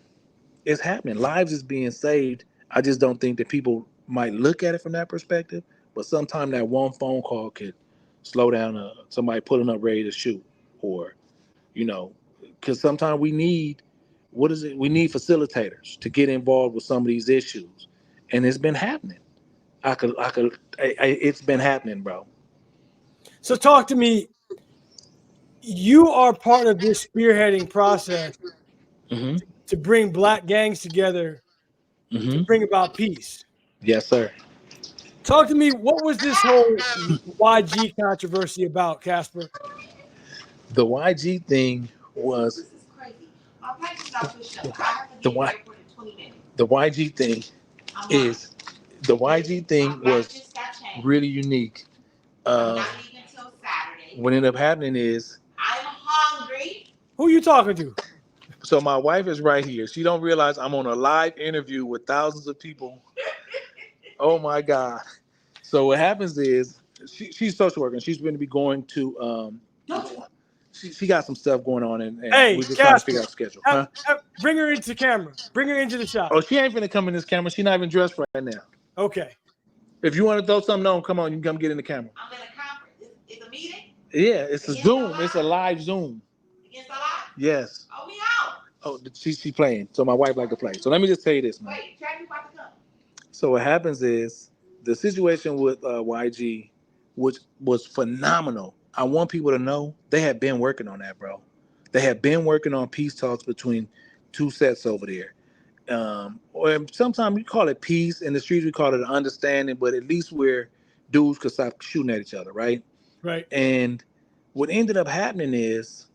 it's happening. Lives is being saved. I just don't think that people might look at it from that perspective. But sometimes that one phone call could slow down somebody pulling up ready to shoot, or because sometimes we need what is it? We need facilitators to get involved with some of these issues, and it's been happening. It's been happening, bro. So talk to me. You are part of this spearheading process Hmm. to bring black gangs together to Hmm. bring about peace. Yes, sir. Talk to me. What was this whole YG controversy about, Casper? The YG thing was the Y. The YG thing is the YG thing was really unique. What ended up happening is, Who are you talking to? so my wife is right here. She don't realize I'm on a live interview with thousands of people. Oh my God. So what happens is she's a social worker and she's going to be going to she got some stuff going on, and we're Hey, just trying to figure Casper, out the schedule. Huh? bring her into the camera. Bring her into the shot. Oh, she ain't gonna come in this camera. She's not even dressed right now. Okay. If you want to throw something on, come on, you can come get in the camera. I'm in a conference. It's a meeting? Yeah, it's a Zoom. It's a live Zoom. Against the live? Yes. Oh, we out. Oh, she playing. So my wife like to play. So let me just tell you this, man. Wait, Travis about to come. So what happens is the situation with YG, which was phenomenal. I want people to know they have been working on that, bro. They have been working on peace talks between two sets over there. Or sometimes we call it peace. In the streets, we call it an understanding, but at least where dudes could stop shooting at each other, right? Right. And what ended up happening is,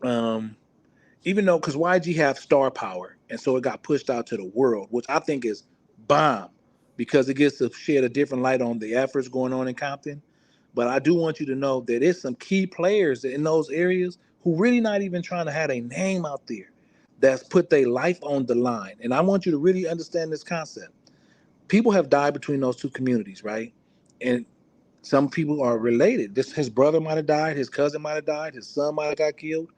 um, even though, because YG have star power, and so it got pushed out to the world, which I think is bomb, because it gets to shed a different light on the efforts going on in Compton. But I do want you to know that there's some key players in those areas who really not even trying to have a name out there, that's put their life on the line. And I want you to really understand this concept. People have died between those two communities, right? And some people are related. His brother might have died, his cousin might have died, his son might have got killed,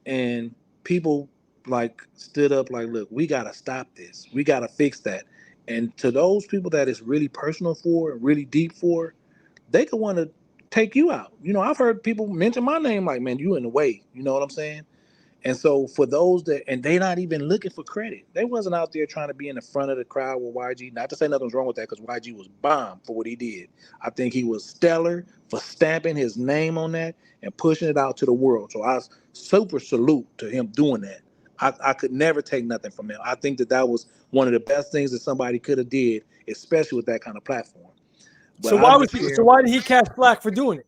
and people like stood up like, look, we gotta stop this, we gotta fix that. And to those people that is really personal for, really deep for, they could want to take you out. I've heard people mention my name like, man, you in the way, you know what I'm saying? And so for those that, and they not even looking for credit. They wasn't out there trying to be in the front of the crowd with YG. Not to say nothing's wrong with that, because YG was bomb for what he did. I think he was stellar for stamping his name on that and pushing it out to the world. So I super salute to him doing that. I could never take nothing from him. I think that was one of the best things that somebody could have did, especially with that kind of platform. But So why did he catch flack for doing it?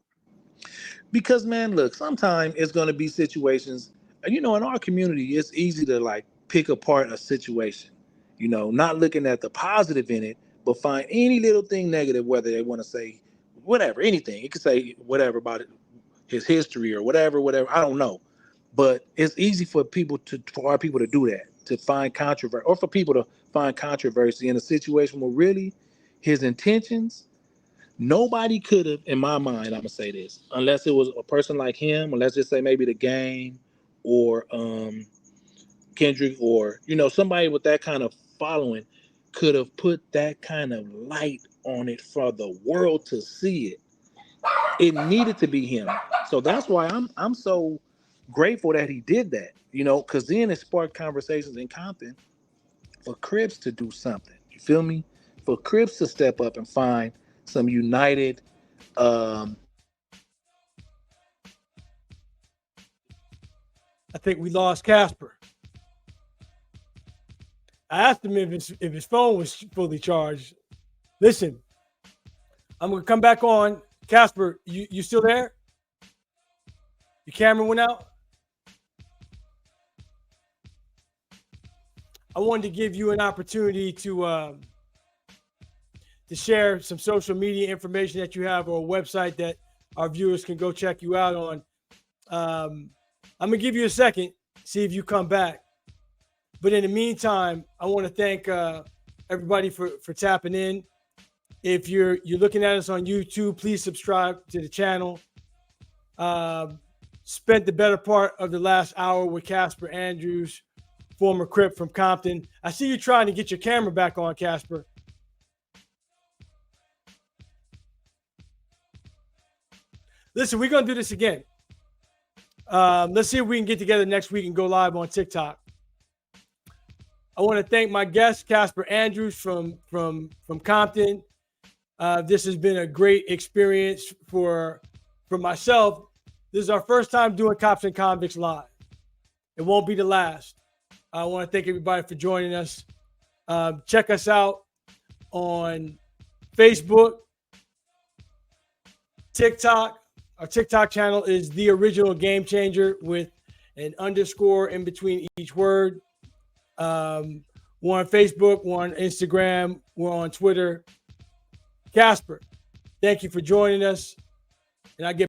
Because, man, look, sometimes it's going to be situations, and in our community, it's easy to like pick apart a situation, not looking at the positive in it, but find any little thing negative, whether they want to say whatever, anything. It could say whatever about it, his history or whatever, I don't know. But it's easy for our people to do that, to find controversy, or for people to find controversy in a situation where really his intentions. Nobody could have, in my mind, I'm gonna say this, unless it was a person like him, or let's just say maybe the Game, or Kendrick, or somebody with that kind of following, could have put that kind of light on it for the world to see it. It needed to be him. So that's why I'm so grateful that he did that. Because then it sparked conversations in Compton for Crips to do something. You feel me? For Crips to step up and find some united. I think we lost Casper. I asked him if his phone was fully charged. Listen, I'm gonna come back on. Casper, you still there? Your camera went out. I wanted to give you an opportunity to share some social media information that you have, or a website that our viewers can go check you out on. I'm gonna give you a second, see if you come back. But in the meantime, I want to thank everybody for tapping in. If you're looking at us on YouTube, please subscribe to the channel. Spent the better part of the last hour with Casper Andrews, former Crip from Compton. I see you trying to get your camera back on, Casper. Listen, we're going to do this again. Let's see if we can get together next week and go live on TikTok. I want to thank my guest, Casper Andrews from Compton. This has been a great experience for myself. This is our first time doing Cops and Convicts live. It won't be the last. I want to thank everybody for joining us. Check us out on Facebook, TikTok. Our TikTok channel is The Original Game Changer with an underscore in between each word. We're on Facebook, we're on Instagram, we're on Twitter. Casper, thank you for joining us. And I get